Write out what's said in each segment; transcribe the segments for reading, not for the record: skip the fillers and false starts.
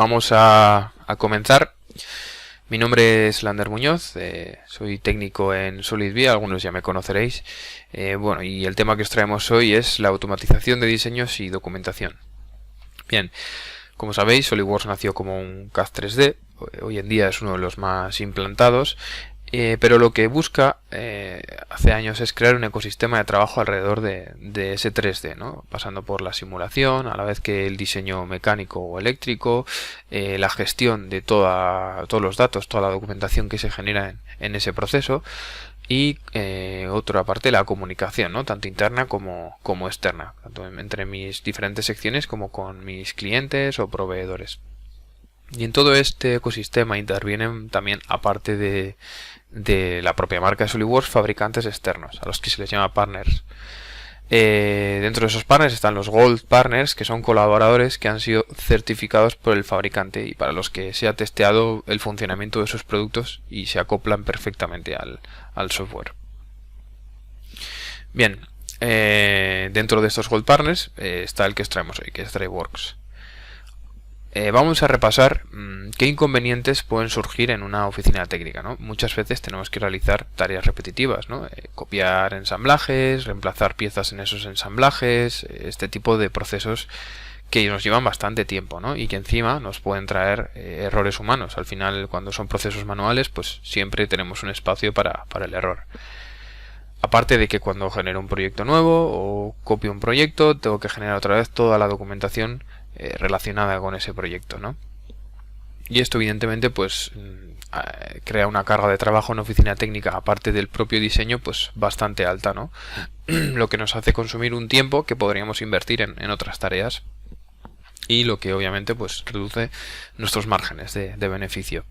vamos a comenzar. Mi nombre es Lander Muñoz, soy técnico en SolidVie, algunos ya me conoceréis. Bueno, y el tema que os traemos hoy es la automatización de diseños y documentación. Bien, como sabéis, SolidWorks nació como un CAD 3D, hoy en día es uno de los más implantados, pero lo que busca hace años es crear un ecosistema de trabajo alrededor de ese 3D, ¿no? Pasando por la simulación, a la vez que el diseño mecánico o eléctrico, la gestión de todos los datos, toda la documentación que se genera en ese proceso, y otra parte, la comunicación, ¿no? Tanto interna como externa, tanto entre mis diferentes secciones como con mis clientes o proveedores. Y en todo este ecosistema intervienen también, aparte de la propia marca de SolidWorks, fabricantes externos, a los que se les llama partners. Dentro de esos partners están los Gold Partners, que son colaboradores que han sido certificados por el fabricante y para los que se ha testeado el funcionamiento de sus productos y se acoplan perfectamente al software. Bien, dentro de estos Gold Partners está el que os traemos hoy, que es DriveWorks. Vamos a repasar qué inconvenientes pueden surgir en una oficina técnica, ¿no? Muchas veces tenemos que realizar tareas repetitivas, ¿no? Copiar ensamblajes, reemplazar piezas en esos ensamblajes, este tipo de procesos que nos llevan bastante tiempo, ¿no? Y que encima nos pueden traer errores humanos. Al final, cuando son procesos manuales, pues siempre tenemos un espacio para el error. Aparte de que cuando genero un proyecto nuevo o copio un proyecto, tengo que generar otra vez toda la documentación relacionada con ese proyecto, ¿no? Y esto evidentemente pues crea una carga de trabajo en oficina técnica, aparte del propio diseño, pues bastante alta, ¿no? Lo que nos hace consumir un tiempo que podríamos invertir en otras tareas y lo que obviamente pues reduce nuestros márgenes de beneficio.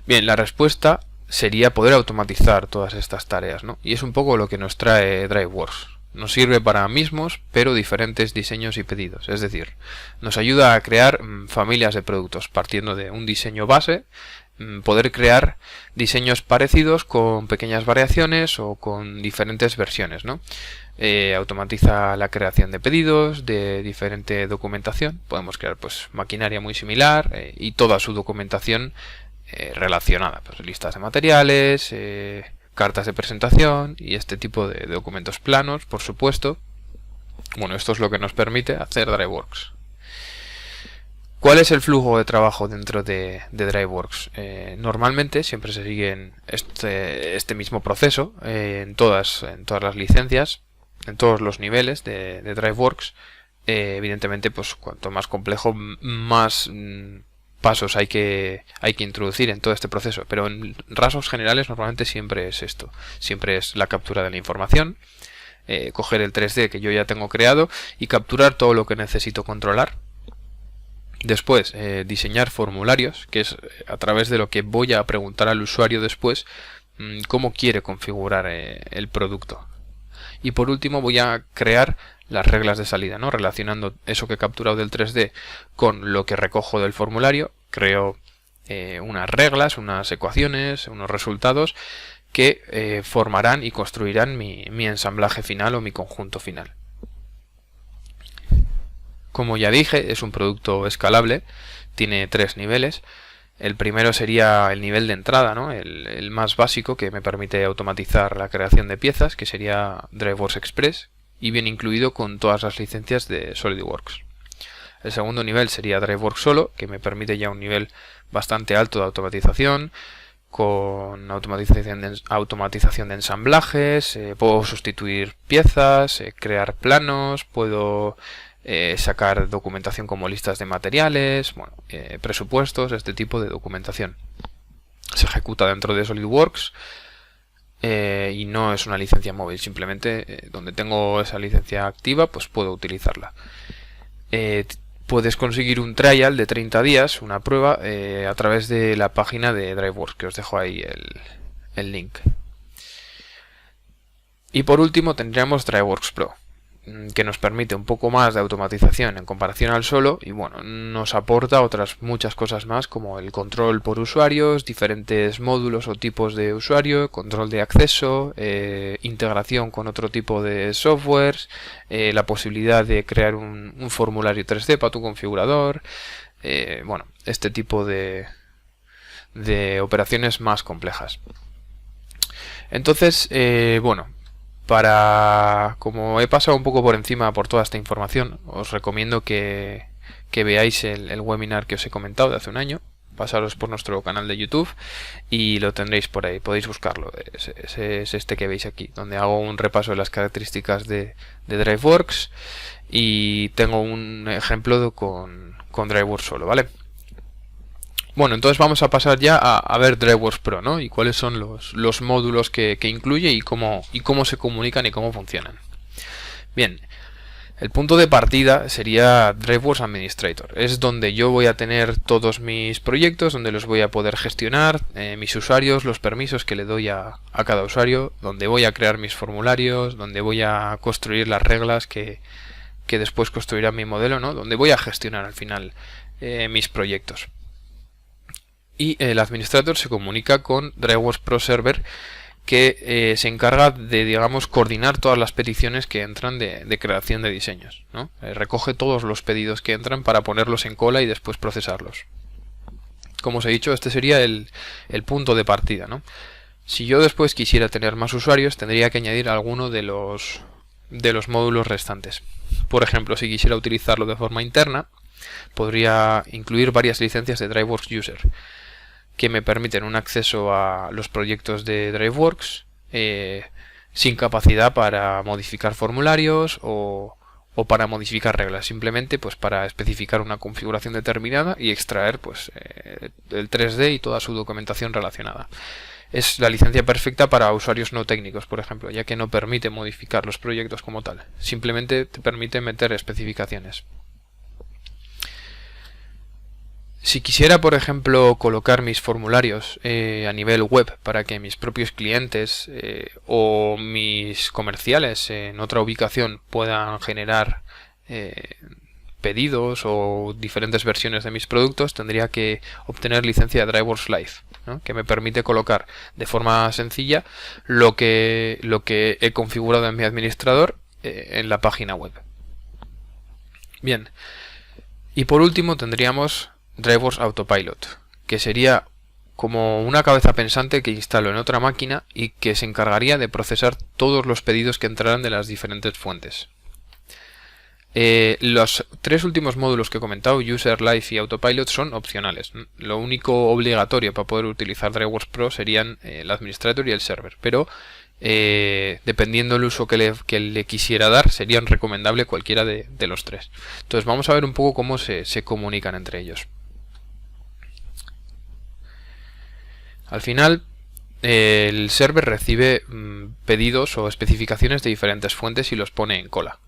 Bien, la respuesta sería poder automatizar todas estas tareas, ¿no? Y es un poco lo que nos trae DriveWorks. Nos sirve para mismos, pero diferentes diseños y pedidos. Es decir, nos ayuda a crear familias de productos partiendo de un diseño base, poder crear diseños parecidos con pequeñas variaciones o con diferentes versiones, ¿no? Automatiza la creación de pedidos, de diferente documentación. Podemos crear pues maquinaria muy similar y toda su documentación relacionada, pues listas de materiales, cartas de presentación y este tipo de documentos planos, por supuesto. Bueno, esto es lo que nos permite hacer DriveWorks. ¿Cuál es el flujo de trabajo dentro de DriveWorks? Normalmente siempre se sigue este mismo proceso en todas las licencias, en todos los niveles de DriveWorks. Evidentemente, pues cuanto más complejo, más pasos hay que introducir en todo este proceso, pero en rasgos generales normalmente siempre es esto, siempre es la captura de la información, coger el 3D que yo ya tengo creado y capturar todo lo que necesito controlar. Después diseñar formularios, que es a través de lo que voy a preguntar al usuario después cómo quiere configurar el producto. Y por último voy a crear las reglas de salida, ¿no? Relacionando eso que he capturado del 3D con lo que recojo del formulario, creo unas reglas, unas ecuaciones, unos resultados que formarán y construirán mi ensamblaje final o mi conjunto final. Como ya dije, es un producto escalable, tiene 3 niveles. El primero sería el nivel de entrada, ¿no? El más básico, que me permite automatizar la creación de piezas, que sería DriveWorks Express, y viene incluido con todas las licencias de SolidWorks. El segundo nivel sería DriveWorks Solo, que me permite ya un nivel bastante alto de automatización, con automatización de ensamblajes, puedo sustituir piezas, crear planos, puedo sacar documentación como listas de materiales, bueno, presupuestos, este tipo de documentación. Se ejecuta dentro de SolidWorks y no es una licencia móvil, simplemente donde tengo esa licencia activa pues puedo utilizarla. Puedes conseguir un trial de 30 días, una prueba, a través de la página de DriveWorks, que os dejo ahí el link. Y por último tendríamos DriveWorks Pro. que nos permite un poco más de automatización en comparación al solo, y bueno, nos aporta otras muchas cosas más como el control por usuarios, diferentes módulos o tipos de usuario, control de acceso, integración con otro tipo de softwares, la posibilidad de crear un formulario 3D para tu configurador, bueno, este tipo de operaciones más complejas. Entonces, bueno, como he pasado un poco por encima por toda esta información, os recomiendo que veáis el webinar que os he comentado de hace un año. Pasaros por nuestro canal de YouTube y lo tendréis por ahí, podéis buscarlo. Es este que veis aquí, donde hago un repaso de las características de DriveWorks y tengo un ejemplo con DriveWorks solo, ¿vale? Bueno, entonces vamos a pasar ya a ver DriveWorks Pro, ¿no? Y cuáles son los módulos que incluye y cómo se comunican y cómo funcionan. Bien, el punto de partida sería DriveWorks Administrator. Es donde yo voy a tener todos mis proyectos, donde los voy a poder gestionar, mis usuarios, los permisos que le doy a cada usuario, donde voy a crear mis formularios, donde voy a construir las reglas que después construirá mi modelo, ¿no? Donde voy a gestionar al final mis proyectos. Y el administrador se comunica con DriveWorks Pro Server, que se encarga de, digamos, coordinar todas las peticiones que entran de creación de diseños, ¿no? Recoge todos los pedidos que entran para ponerlos en cola y después procesarlos. Como os he dicho, este sería el punto de partida, ¿no? Si yo después quisiera tener más usuarios, tendría que añadir alguno de los módulos restantes. Por ejemplo, si quisiera utilizarlo de forma interna, podría incluir varias licencias de DriveWorks User que me permiten un acceso a los proyectos de DriveWorks sin capacidad para modificar formularios o para modificar reglas, simplemente pues para especificar una configuración determinada y extraer pues el 3D y toda su documentación relacionada. Es la licencia perfecta para usuarios no técnicos, por ejemplo, ya que no permite modificar los proyectos como tal, simplemente te permite meter especificaciones. Si quisiera, por ejemplo, colocar mis formularios a nivel web para que mis propios clientes o mis comerciales en otra ubicación puedan generar pedidos o diferentes versiones de mis productos, tendría que obtener licencia de DriveWorks Live, ¿no? Que me permite colocar de forma sencilla lo que he configurado en mi administrador en la página web. Bien, y por último tendríamos DriveWorks Autopilot, que sería como una cabeza pensante que instalo en otra máquina y que se encargaría de procesar todos los pedidos que entraran de las diferentes fuentes. Los tres últimos módulos que he comentado, User, Live y Autopilot, son opcionales. Lo único obligatorio para poder utilizar DriveWorks Pro serían el Administrator y el Server, pero dependiendo del uso que le quisiera dar, serían recomendable cualquiera de los tres. Entonces vamos a ver un poco cómo se comunican entre ellos. Al final, el server recibe pedidos o especificaciones de diferentes fuentes y los pone en cola.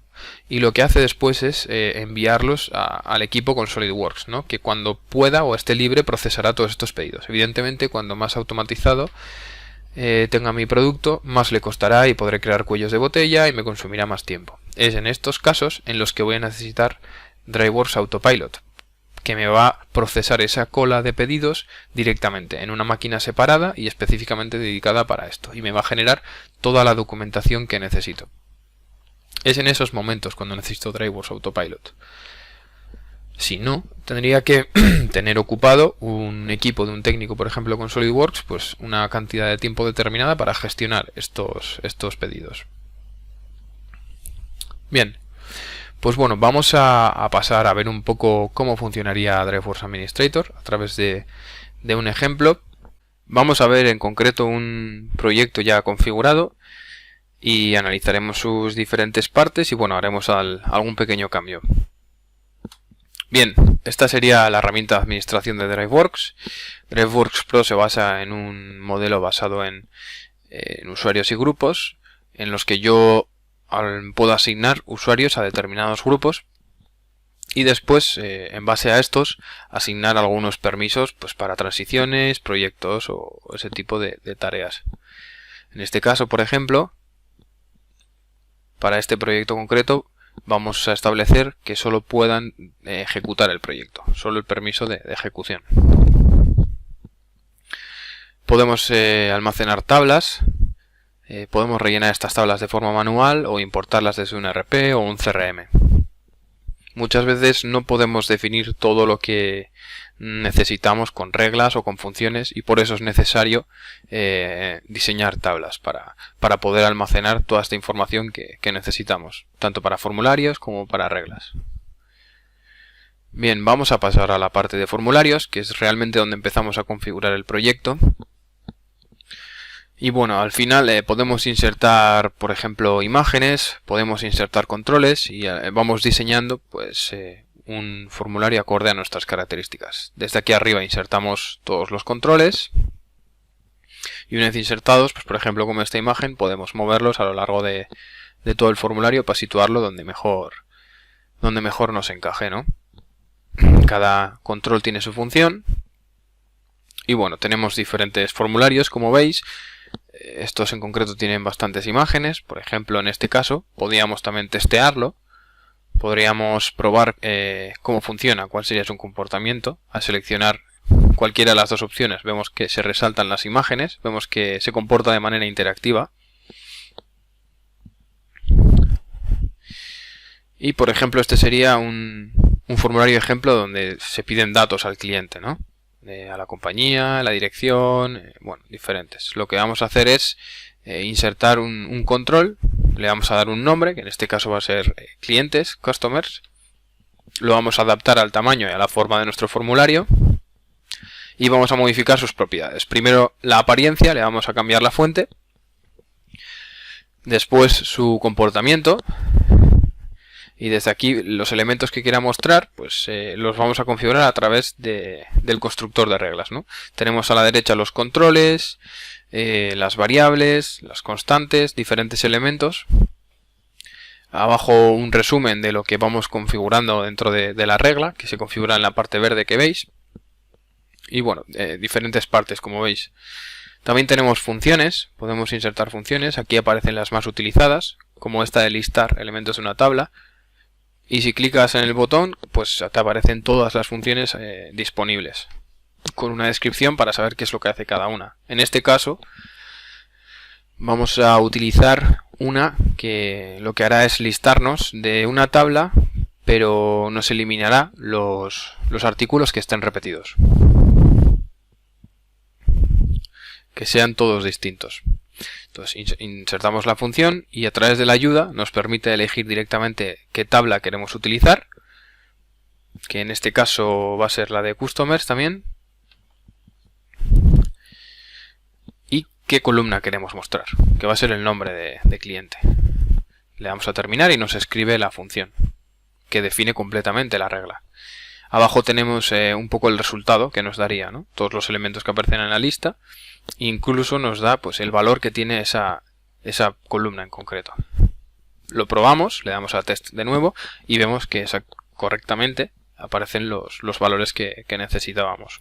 Y lo que hace después es enviarlos al equipo con SolidWorks, ¿no? Que cuando pueda o esté libre procesará todos estos pedidos. Evidentemente, cuando más automatizado tenga mi producto, más le costará y podré crear cuellos de botella y me consumirá más tiempo. Es en estos casos en los que voy a necesitar DriveWorks Autopilot, que me va a procesar esa cola de pedidos directamente en una máquina separada y específicamente dedicada para esto, y me va a generar toda la documentación que necesito. Es en esos momentos cuando necesito DriveWorks Autopilot. Si no, tendría que tener ocupado un equipo de un técnico, por ejemplo con SolidWorks, pues una cantidad de tiempo determinada para gestionar estos pedidos. Bien, pues bueno, vamos a pasar a ver un poco cómo funcionaría DriveWorks Administrator a través de un ejemplo. Vamos a ver en concreto un proyecto ya configurado y analizaremos sus diferentes partes y bueno, haremos algún pequeño cambio. Bien, esta sería la herramienta de administración de DriveWorks. DriveWorks Pro se basa en un modelo basado en usuarios y grupos, en los que yo puedo asignar usuarios a determinados grupos y después, en base a estos, asignar algunos permisos pues para transiciones, proyectos o ese tipo de tareas. En este caso, por ejemplo, para este proyecto concreto vamos a establecer que solo puedan ejecutar el proyecto, solo el permiso de ejecución. Podemos almacenar tablas, podemos rellenar estas tablas de forma manual o importarlas desde un ERP o un CRM. Muchas veces no podemos definir todo lo que necesitamos con reglas o con funciones y por eso es necesario diseñar tablas para poder almacenar toda esta información que necesitamos, tanto para formularios como para reglas. Bien, vamos a pasar a la parte de formularios, que es realmente donde empezamos a configurar el proyecto. Y bueno, al final podemos insertar, por ejemplo, imágenes, podemos insertar controles y vamos diseñando pues un formulario acorde a nuestras características. Desde aquí arriba insertamos todos los controles y una vez insertados, pues por ejemplo como esta imagen, podemos moverlos a lo largo de todo el formulario para situarlo donde mejor nos encaje, ¿no? Cada control tiene su función y bueno, tenemos diferentes formularios, como veis. Estos en concreto tienen bastantes imágenes. Por ejemplo, en este caso podríamos también testearlo. Podríamos probar cómo funciona, cuál sería su comportamiento. Al seleccionar cualquiera de las dos opciones vemos que se resaltan las imágenes, vemos que se comporta de manera interactiva. Y por ejemplo este sería un formulario ejemplo donde se piden datos al cliente, ¿no? A la compañía, la dirección, bueno, diferentes. Lo que vamos a hacer es insertar un control, le vamos a dar un nombre, que en este caso va a ser clientes, customers. Lo vamos a adaptar al tamaño y a la forma de nuestro formulario y vamos a modificar sus propiedades. Primero la apariencia, le vamos a cambiar la fuente, después su comportamiento. Y desde aquí los elementos que quiera mostrar pues los vamos a configurar a través del constructor de reglas, ¿no? Tenemos a la derecha los controles, las variables, las constantes, diferentes elementos. Abajo un resumen de lo que vamos configurando dentro de la regla, que se configura en la parte verde que veis. Y bueno, diferentes partes como veis. También tenemos funciones, podemos insertar funciones. Aquí aparecen las más utilizadas, como esta de listar elementos de una tabla. Y si clicas en el botón, pues te aparecen todas las funciones disponibles, con una descripción para saber qué es lo que hace cada una. En este caso, vamos a utilizar una que lo que hará es listarnos de una tabla, pero nos eliminará los artículos que estén repetidos. Que sean todos distintos. Entonces insertamos la función y a través de la ayuda nos permite elegir directamente qué tabla queremos utilizar, que en este caso va a ser la de customers también, y qué columna queremos mostrar, que va a ser el nombre de cliente. Le damos a terminar y nos escribe la función, que define completamente la regla. Abajo tenemos un poco el resultado que nos daría, ¿no? Todos los elementos que aparecen en la lista. Incluso nos da pues el valor que tiene esa columna en concreto. Lo probamos, le damos a test de nuevo y vemos que correctamente aparecen los valores que necesitábamos.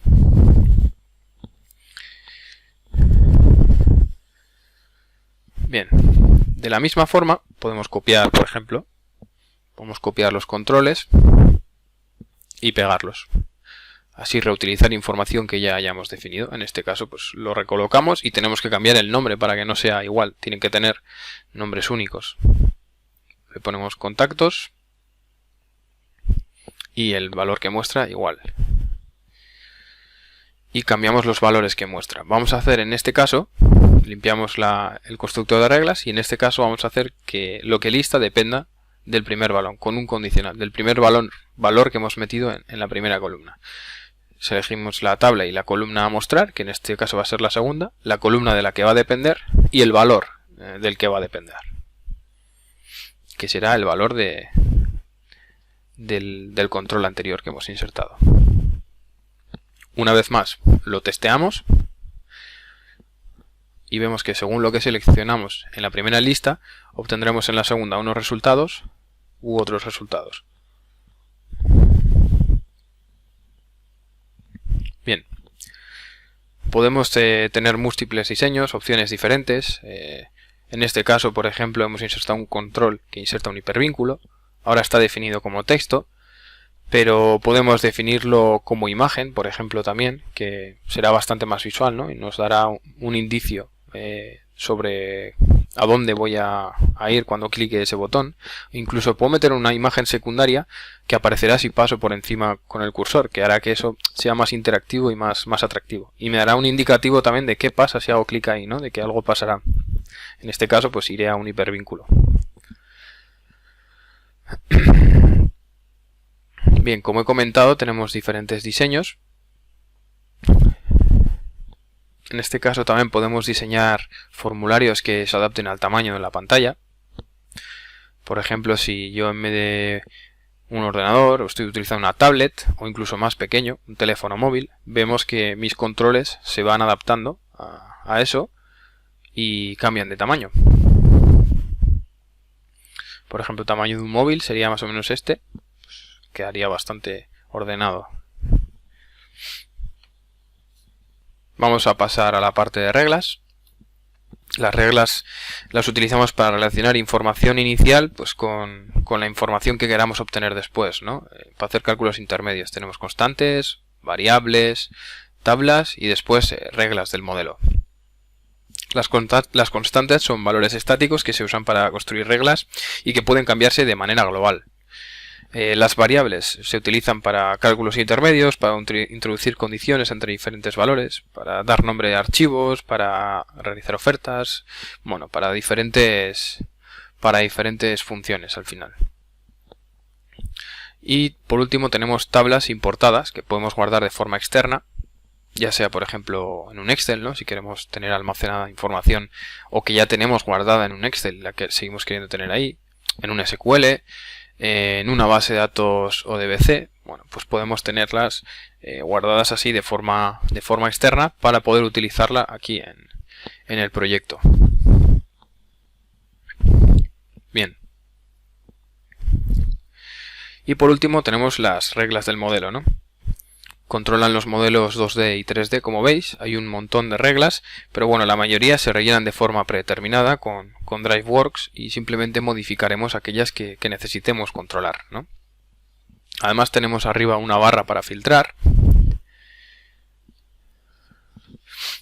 Bien, de la misma forma podemos copiar, por ejemplo, podemos copiar los controles y pegarlos. Así reutilizar información que ya hayamos definido. En este caso pues lo recolocamos y tenemos que cambiar el nombre para que no sea igual. Tienen que tener nombres únicos. Le ponemos contactos y el valor que muestra igual. Y cambiamos los valores que muestra. Vamos a hacer en este caso, limpiamos el constructor de reglas y en este caso vamos a hacer que lo que lista dependa del primer valor, con un condicional, del primer valor que hemos metido en la primera columna. Elegimos la tabla y la columna a mostrar, que en este caso va a ser la segunda, la columna de la que va a depender y el valor del que va a depender, que será el valor del control anterior que hemos insertado. Una vez más lo testeamos y vemos que según lo que seleccionamos en la primera lista, obtendremos en la segunda unos resultados u otros resultados. Bien, podemos tener múltiples diseños, opciones diferentes. En este caso, por ejemplo, hemos insertado un control que inserta un hipervínculo. Ahora está definido como texto, pero podemos definirlo como imagen, por ejemplo, también, que será bastante más visual, ¿no? Y nos dará un indicio sobre a dónde voy a ir cuando clique ese botón. Incluso puedo meter una imagen secundaria que aparecerá si paso por encima con el cursor, que hará que eso sea más interactivo y más atractivo. Y me dará un indicativo también de qué pasa si hago clic ahí, ¿no? De que algo pasará. En este caso, pues iré a un hipervínculo. Bien, como he comentado, tenemos diferentes diseños. En este caso también podemos diseñar formularios que se adapten al tamaño de la pantalla. Por ejemplo, si yo en vez de un ordenador o estoy utilizando una tablet o incluso más pequeño, un teléfono móvil, vemos que mis controles se van adaptando a eso y cambian de tamaño. Por ejemplo, el tamaño de un móvil sería más o menos este. Pues quedaría bastante ordenado. Vamos a pasar a la parte de reglas. Las reglas las utilizamos para relacionar información inicial pues con la información que queramos obtener después, ¿no? Para hacer cálculos intermedios tenemos constantes, variables, tablas y después reglas del modelo. Las constantes son valores estáticos que se usan para construir reglas y que pueden cambiarse de manera global. Las variables se utilizan para cálculos intermedios, para introducir condiciones entre diferentes valores, para dar nombre a archivos, para realizar ofertas, bueno, para diferentes funciones al final. Y por último tenemos tablas importadas que podemos guardar de forma externa, ya sea por ejemplo en un Excel, ¿no? Si queremos tener almacenada información o que ya tenemos guardada en un Excel, la que seguimos queriendo tener ahí, en un SQL, en una base de datos ODBC, bueno, pues podemos tenerlas guardadas así de forma externa para poder utilizarla aquí en el proyecto. Bien. Y por último tenemos las reglas del modelo, ¿no? Controlan los modelos 2D y 3D, como veis, hay un montón de reglas, pero bueno, la mayoría se rellenan de forma predeterminada con DriveWorks y simplemente modificaremos aquellas que necesitemos controlar, ¿no? Además tenemos arriba una barra para filtrar,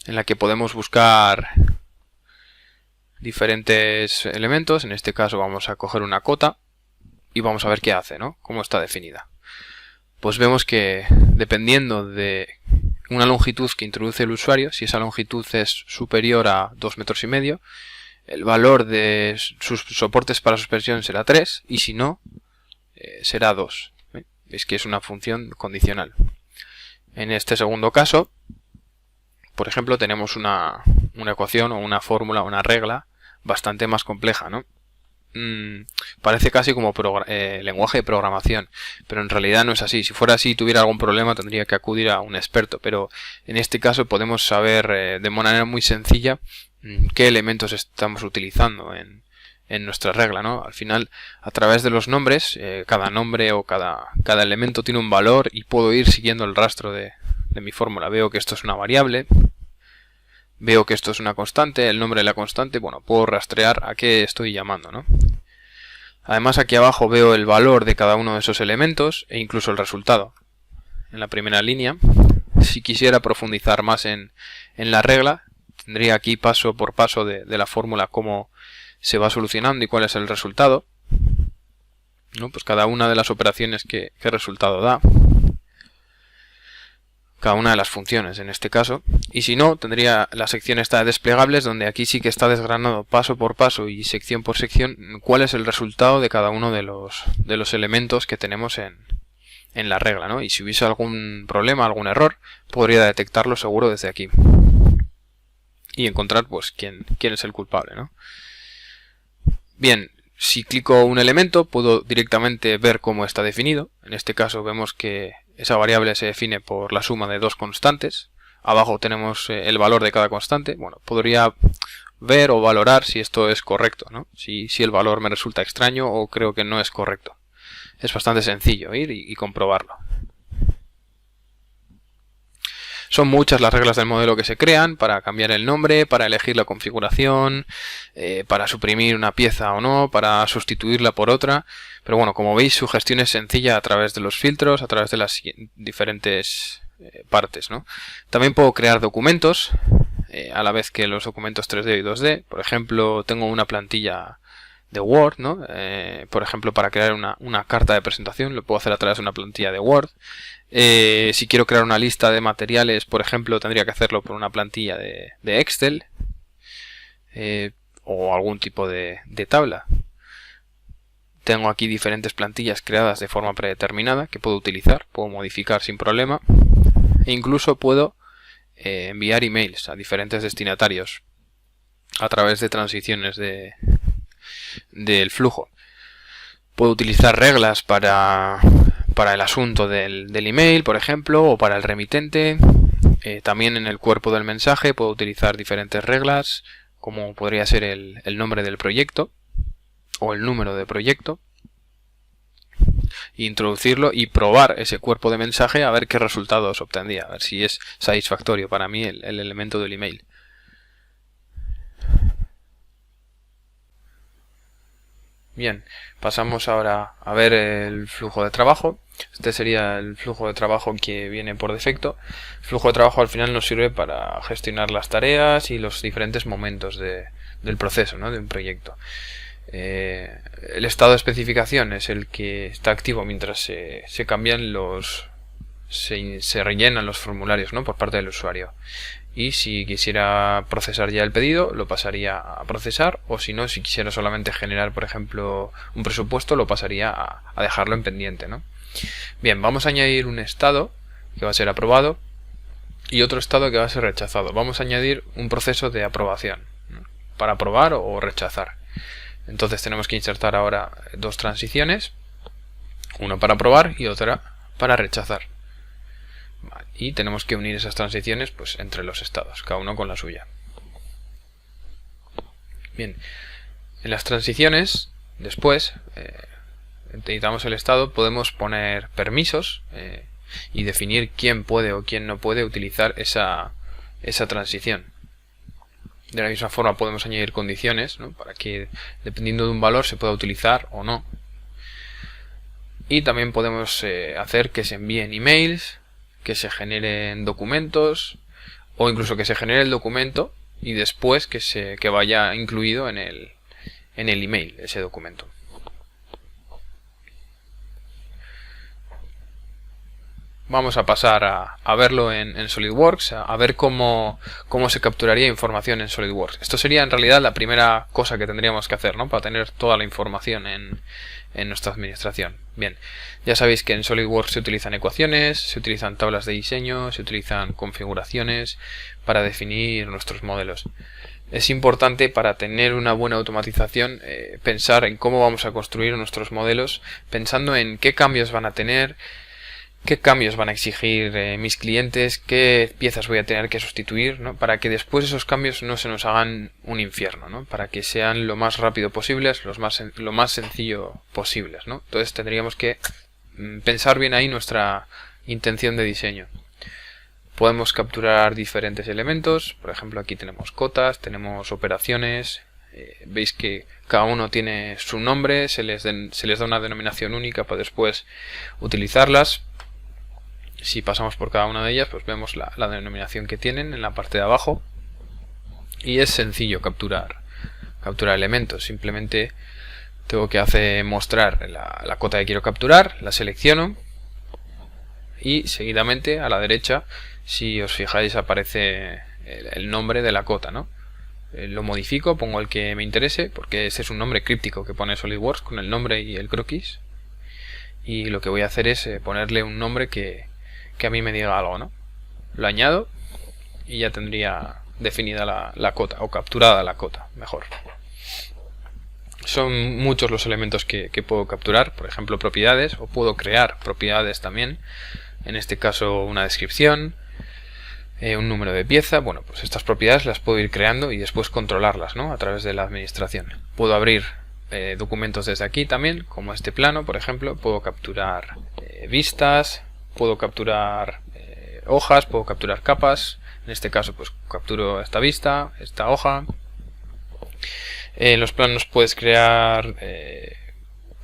en la que podemos buscar diferentes elementos. En este caso vamos a coger una cota y vamos a ver qué hace, ¿no? Cómo está definida. Pues vemos que dependiendo de una longitud que introduce el usuario, si esa longitud es superior a 2,5 metros, el valor de sus soportes para suspensión será 3 y si no, será 2. Es que es una función condicional. En este segundo caso, por ejemplo, tenemos una ecuación o una fórmula, una regla bastante más compleja, ¿no? Parece casi como lenguaje de programación, pero en realidad no es así. Si fuera así y tuviera algún problema tendría que acudir a un experto, pero en este caso podemos saber de manera muy sencilla qué elementos estamos utilizando en nuestra regla, ¿no? Al final, a través de los nombres, cada nombre o cada elemento tiene un valor y puedo ir siguiendo el rastro de mi fórmula. Veo que esto es una variable, veo que esto es una constante, el nombre de la constante, bueno, puedo rastrear a qué estoy llamando, ¿no? Además aquí abajo veo el valor de cada uno de esos elementos e incluso el resultado. En la primera línea, si quisiera profundizar más en la regla, tendría aquí paso por paso de la fórmula cómo se va solucionando y cuál es el resultado, ¿no? Pues cada una de las operaciones qué resultado da. Cada una de las funciones en este caso, y si no, tendría la sección esta de desplegables, donde aquí sí que está desgranado paso por paso y sección por sección cuál es el resultado de cada uno de los elementos que tenemos en la regla, ¿no? Y si hubiese algún problema, algún error, podría detectarlo seguro desde aquí y encontrar pues quién es el culpable, ¿no? Bien, si clico un elemento puedo directamente ver cómo está definido. En este caso vemos que esa variable se define por la suma de dos constantes. Abajo tenemos el valor de cada constante. Bueno, podría ver o valorar si esto es correcto, ¿no? Si el valor me resulta extraño o creo que no es correcto. Es bastante sencillo ir y comprobarlo. Son muchas las reglas del modelo que se crean para cambiar el nombre, para elegir la configuración, para suprimir una pieza o no, para sustituirla por otra. Pero bueno, como veis, su gestión es sencilla a través de los filtros, a través de las diferentes partes, ¿no? También puedo crear documentos a la vez que los documentos 3D y 2D. Por ejemplo, tengo una plantilla de Word, ¿no? Por ejemplo, para crear una carta de presentación lo puedo hacer a través de una plantilla de Word. Si quiero crear una lista de materiales, por ejemplo, tendría que hacerlo por una plantilla de Excel o algún tipo de tabla. Tengo aquí diferentes plantillas creadas de forma predeterminada que puedo utilizar, puedo modificar sin problema e incluso puedo enviar emails a diferentes destinatarios a través de transiciones del flujo. Puedo utilizar reglas para el asunto del email, por ejemplo, o para el remitente. También en el cuerpo del mensaje puedo utilizar diferentes reglas, como podría ser el nombre del proyecto o el número de proyecto. Introducirlo y probar ese cuerpo de mensaje a ver qué resultados obtendría, a ver si es satisfactorio para mí el elemento del email. Bien, pasamos ahora a ver el flujo de trabajo. Este sería el flujo de trabajo que viene por defecto. El flujo de trabajo al final nos sirve para gestionar las tareas y los diferentes momentos del proceso, ¿no? De un proyecto. El estado de especificación es el que está activo mientras se cambian se rellenan los formularios, ¿no? Por parte del usuario. Y si quisiera procesar ya el pedido, lo pasaría a procesar, o si no, si quisiera solamente generar, por ejemplo, un presupuesto, lo pasaría a dejarlo en pendiente, ¿no? Bien, vamos a añadir un estado que va a ser aprobado y otro estado que va a ser rechazado. Vamos a añadir un proceso de aprobación, ¿no? Para aprobar o rechazar. Entonces tenemos que insertar ahora dos transiciones, una para aprobar y otra para rechazar. Y tenemos que unir esas transiciones pues entre los estados, cada uno con la suya. Bien, en las transiciones, después, editamos el estado, podemos poner permisos y definir quién puede o quién no puede utilizar esa transición. De la misma forma podemos añadir condiciones, ¿no? Para que dependiendo de un valor se pueda utilizar o no. Y también podemos hacer que se envíen emails, que se generen documentos o incluso que se genere el documento y después que vaya incluido en el email ese documento. Vamos a pasar a verlo en SolidWorks, a ver cómo se capturaría información en SolidWorks. Esto sería en realidad la primera cosa que tendríamos que hacer, ¿no? Para tener toda la información en nuestra administración. Bien, ya sabéis que en SolidWorks se utilizan ecuaciones, se utilizan tablas de diseño, se utilizan configuraciones para definir nuestros modelos. Es importante para tener una buena automatización pensar en cómo vamos a construir nuestros modelos, pensando en qué cambios van a tener, qué cambios van a exigir mis clientes, qué piezas voy a tener que sustituir, ¿no? Para que después esos cambios no se nos hagan un infierno, ¿no? Para que sean lo más rápido posibles, lo más sencillo posibles, ¿no? Entonces tendríamos que pensar bien ahí nuestra intención de diseño. Podemos capturar diferentes elementos, por ejemplo aquí tenemos cotas, tenemos operaciones, veis que cada uno tiene su nombre, se les da una denominación única para después utilizarlas. Si pasamos por cada una de ellas, pues vemos la denominación que tienen en la parte de abajo. Y es sencillo capturar elementos. Simplemente tengo que mostrar la cota que quiero capturar, la selecciono. Y seguidamente a la derecha, si os fijáis, aparece el nombre de la cota, ¿no? Lo modifico, pongo el que me interese, porque ese es un nombre críptico que pone SolidWorks con el nombre y el croquis. Y lo que voy a hacer es ponerle un nombre que a mí me diga algo, ¿no? Lo añado y ya tendría definida la cota, o capturada la cota, mejor. Son muchos los elementos que puedo capturar, por ejemplo propiedades, o puedo crear propiedades también, en este caso una descripción, un número de pieza. Bueno, pues estas propiedades las puedo ir creando y después controlarlas, ¿no? A través de la administración. Puedo abrir documentos desde aquí también, como este plano, por ejemplo. Puedo capturar vistas, puedo capturar hojas, puedo capturar capas. En este caso pues capturo esta vista, esta hoja. En los planos puedes crear,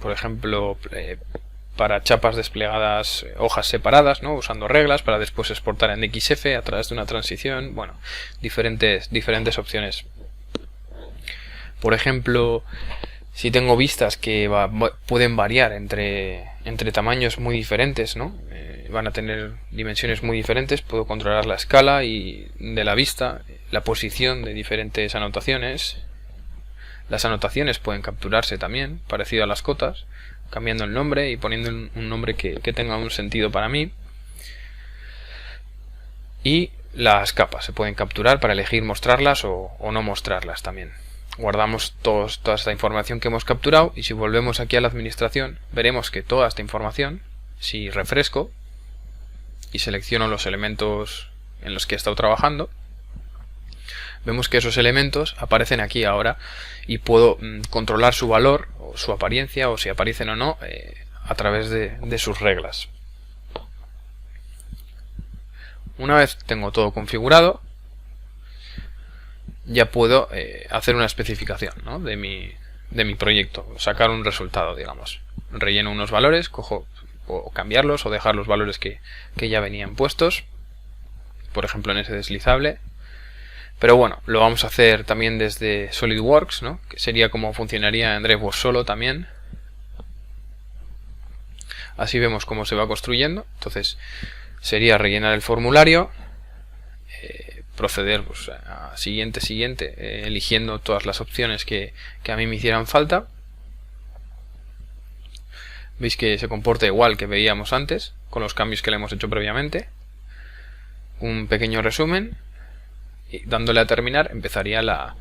por ejemplo, para chapas desplegadas, hojas separadas, ¿no? Usando reglas para después exportar en XF a través de una transición. Bueno, diferentes opciones. Por ejemplo, si tengo vistas que pueden variar entre tamaños muy diferentes, ¿no? Van a tener dimensiones muy diferentes, puedo controlar la escala de la vista, la posición de diferentes anotaciones. Las anotaciones pueden capturarse también, parecido a las cotas, cambiando el nombre y poniendo un nombre que tenga un sentido para mí. Y las capas se pueden capturar para elegir mostrarlas o no mostrarlas también. Guardamos toda esta información que hemos capturado y si volvemos aquí a la administración veremos que toda esta información, si refresco y selecciono los elementos en los que he estado trabajando, vemos que esos elementos aparecen aquí ahora y puedo controlar su valor o su apariencia o si aparecen o no a través de sus reglas. Una vez tengo todo configurado, ya puedo hacer una especificación, ¿no? de mi proyecto, sacar un resultado, digamos. Relleno unos valores, cojo o cambiarlos o dejar los valores que ya venían puestos, por ejemplo en ese deslizable. Pero bueno, lo vamos a hacer también desde SolidWorks, ¿no? Que sería como funcionaría en DriveWorks solo también. Así vemos cómo se va construyendo. Entonces sería rellenar el formulario, proceder pues, a siguiente, eligiendo todas las opciones que a mí me hicieran falta. Veis que se comporta igual que veíamos antes, con los cambios que le hemos hecho previamente. Un pequeño resumen. Y dándole a terminar empezaría la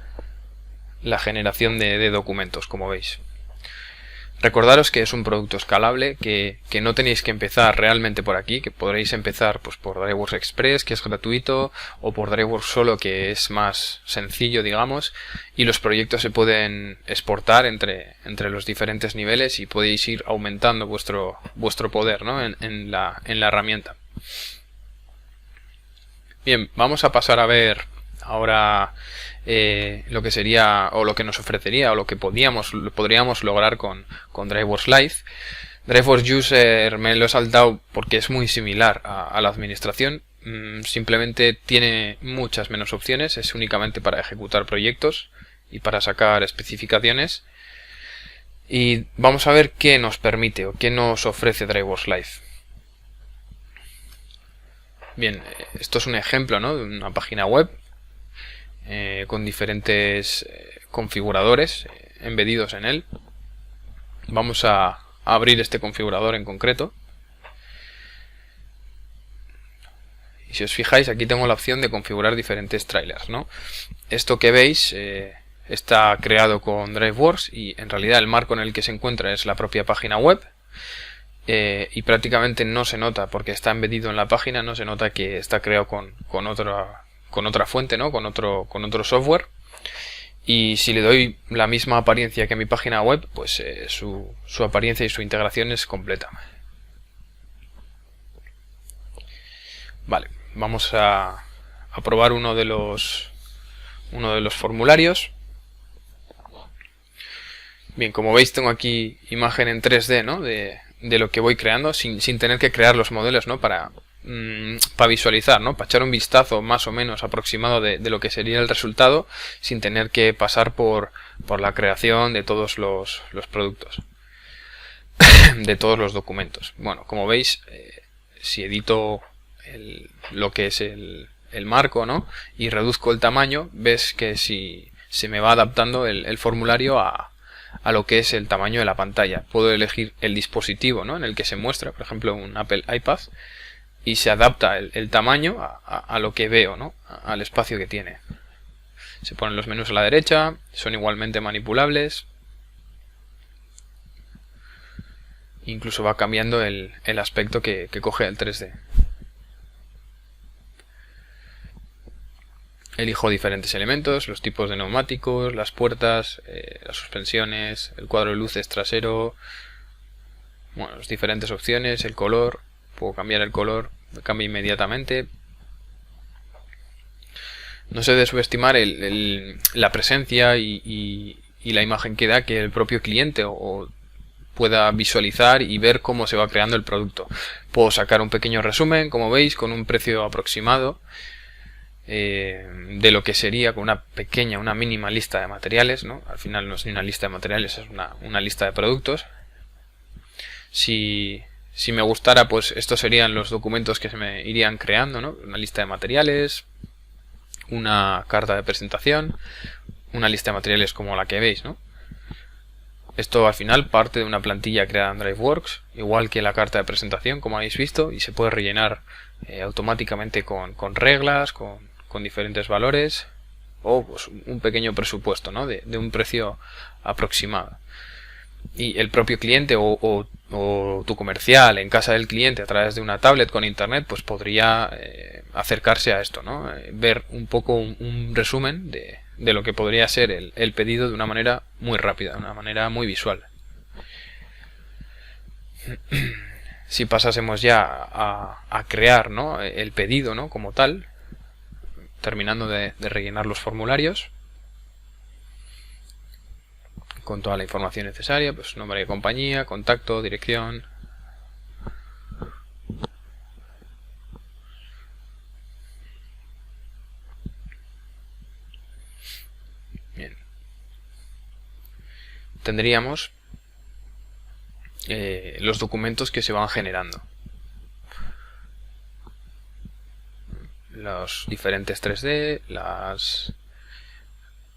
generación de documentos, como veis. Recordaros que es un producto escalable, que no tenéis que empezar realmente por aquí, que podréis empezar pues, por DriveWorks Express, que es gratuito, o por DriveWorks solo, que es más sencillo, digamos, y los proyectos se pueden exportar entre los diferentes niveles y podéis ir aumentando vuestro poder, ¿no? en la herramienta. Bien, vamos a pasar a ver ahora lo que sería o lo que nos ofrecería o lo que podríamos lograr con DriveWorks Live. DriveWorks User me lo he saltado porque es muy similar a la administración. Simplemente tiene muchas menos opciones, es únicamente para ejecutar proyectos y para sacar especificaciones. Y vamos a ver qué nos permite o qué nos ofrece DriveWorks Live. Bien, esto es un ejemplo, ¿no? de una página web con diferentes configuradores embedidos en él. Vamos a abrir este configurador en concreto. Y si os fijáis, aquí tengo la opción de configurar diferentes trailers, ¿no? Esto que veis está creado con DriveWorks y en realidad el marco en el que se encuentra es la propia página web. Y prácticamente no se nota, porque está embedido en la página, no se nota que está creado con otra fuente, ¿no? con otro software. Y si le doy la misma apariencia que mi página web, pues su apariencia y su integración es completa. Vale, vamos a probar uno de los formularios. Bien, como veis tengo aquí imagen en 3D, ¿no? de lo que voy creando sin tener que crear los modelos, ¿no? Para visualizar, ¿no? Para echar un vistazo más o menos aproximado de lo que sería el resultado sin tener que pasar por la creación de todos los productos, de todos los documentos. Bueno, como veis, si edito lo que es el marco, ¿no? y reduzco el tamaño, ves que si se me va adaptando el formulario a lo que es el tamaño de la pantalla. Puedo elegir el dispositivo, ¿no? en el que se muestra, por ejemplo un Apple iPad, y se adapta el tamaño a lo que veo, ¿no? al espacio que tiene. Se ponen los menús a la derecha, son igualmente manipulables. Incluso va cambiando el aspecto que coge el 3D. Elijo diferentes elementos, los tipos de neumáticos, las puertas, las suspensiones, el cuadro de luces trasero, bueno, las diferentes opciones, el color, puedo cambiar el color cambia inmediatamente. No se debe subestimar la presencia y la imagen que da que el propio cliente o pueda visualizar y ver cómo se va creando el producto. Puedo sacar un pequeño resumen, como veis, con un precio aproximado de lo que sería con una mínima lista de materiales, ¿no? Al final no es ni una lista de materiales, es una lista de productos. Si me gustara, pues estos serían los documentos que se me irían creando, ¿no? Una lista de materiales, una carta de presentación, una lista de materiales como la que veis, ¿no? Esto al final parte de una plantilla creada en DriveWorks, igual que la carta de presentación, como habéis visto, y se puede rellenar automáticamente con reglas, con diferentes valores, o pues, un pequeño presupuesto, ¿no? de un precio aproximado. Y el propio cliente o tu comercial en casa del cliente a través de una tablet con internet, pues podría acercarse a esto, ¿no? Ver un poco un resumen de lo que podría ser el pedido de una manera muy rápida, de una manera muy visual. Si pasásemos ya a crear, ¿no? El pedido, ¿no? Como tal, terminando de rellenar los formularios con toda la información necesaria, pues nombre de compañía, contacto, dirección. Bien. Tendríamos los documentos que se van generando. Los diferentes 3D,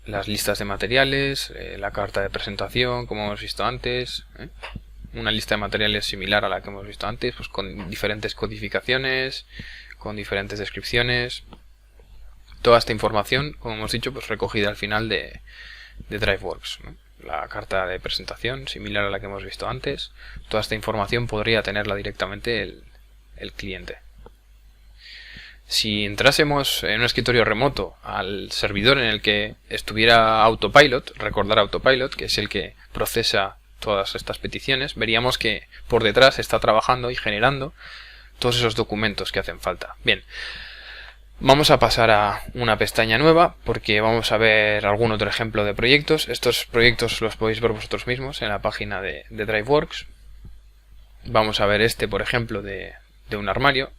las listas de materiales, la carta de presentación, como hemos visto antes, una lista de materiales similar a la que hemos visto antes, pues con diferentes codificaciones, con diferentes descripciones. Toda esta información, como hemos dicho, pues recogida al final de DriveWorks, ¿no? La carta de presentación, similar a la que hemos visto antes. Toda esta información podría tenerla directamente el cliente. Si entrásemos en un escritorio remoto al servidor en el que estuviera Autopilot, recordar Autopilot, que es el que procesa todas estas peticiones, veríamos que por detrás está trabajando y generando todos esos documentos que hacen falta. Bien, vamos a pasar a una pestaña nueva porque vamos a ver algún otro ejemplo de proyectos. Estos proyectos los podéis ver vosotros mismos en la página de DriveWorks. Vamos a ver este, por ejemplo, de un armario.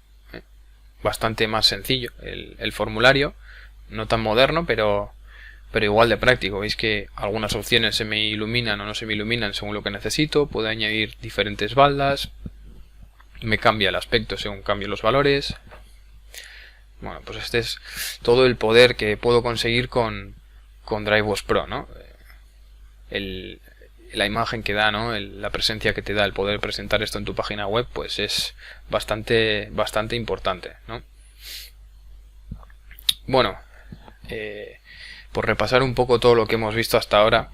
Bastante más sencillo el formulario, no tan moderno, pero igual de práctico. Veis que algunas opciones se me iluminan o no se me iluminan según lo que necesito. Puedo añadir diferentes baldas, me cambia el aspecto según cambio los valores. Bueno, pues este es todo el poder que puedo conseguir con DriveWorks Pro, ¿no? La imagen que da, ¿no? La presencia que te da el poder presentar esto en tu página web, pues es bastante importante, ¿no? Bueno, por repasar un poco todo lo que hemos visto hasta ahora,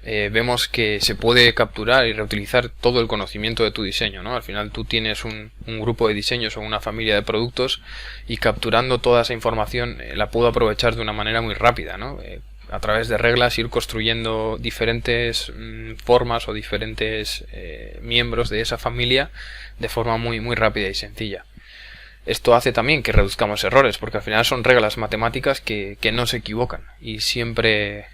vemos que se puede capturar y reutilizar todo el conocimiento de tu diseño, ¿no? Al final tú tienes un grupo de diseños o una familia de productos y capturando toda esa información la puedo aprovechar de una manera muy rápida, ¿no? A través de reglas ir construyendo diferentes formas o diferentes miembros de esa familia de forma muy rápida y sencilla. Esto hace también que reduzcamos errores, porque al final son reglas matemáticas que no se equivocan y siempre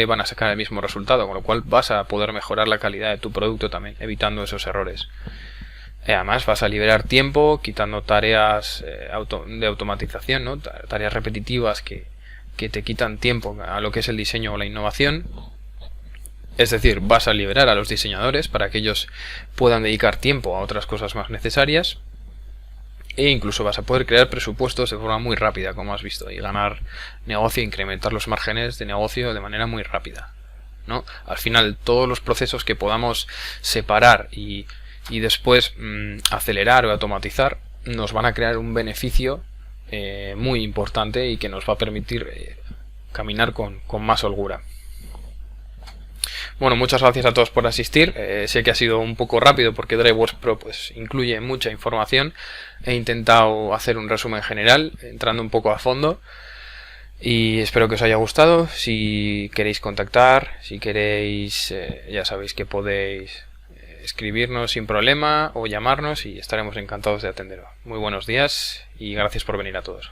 van a sacar el mismo resultado, con lo cual vas a poder mejorar la calidad de tu producto también, evitando esos errores. Además vas a liberar tiempo, quitando tareas de automatización, ¿no? Tareas repetitivas que te quitan tiempo a lo que es el diseño o la innovación. Es decir, vas a liberar a los diseñadores para que ellos puedan dedicar tiempo a otras cosas más necesarias. E incluso vas a poder crear presupuestos de forma muy rápida, como has visto, y ganar negocio, incrementar los márgenes de negocio de manera muy rápida, ¿no? Al final, todos los procesos que podamos separar y después acelerar o automatizar nos van a crear un beneficio muy importante y que nos va a permitir caminar con más holgura. Bueno, muchas gracias a todos por asistir. Sé que ha sido un poco rápido porque DriveWorks Pro pues incluye mucha información. He intentado hacer un resumen general, entrando un poco a fondo. Y espero que os haya gustado. Si queréis contactar, si queréis, ya sabéis que podéis escribirnos sin problema o llamarnos y estaremos encantados de atenderos. Muy buenos días y gracias por venir a todos.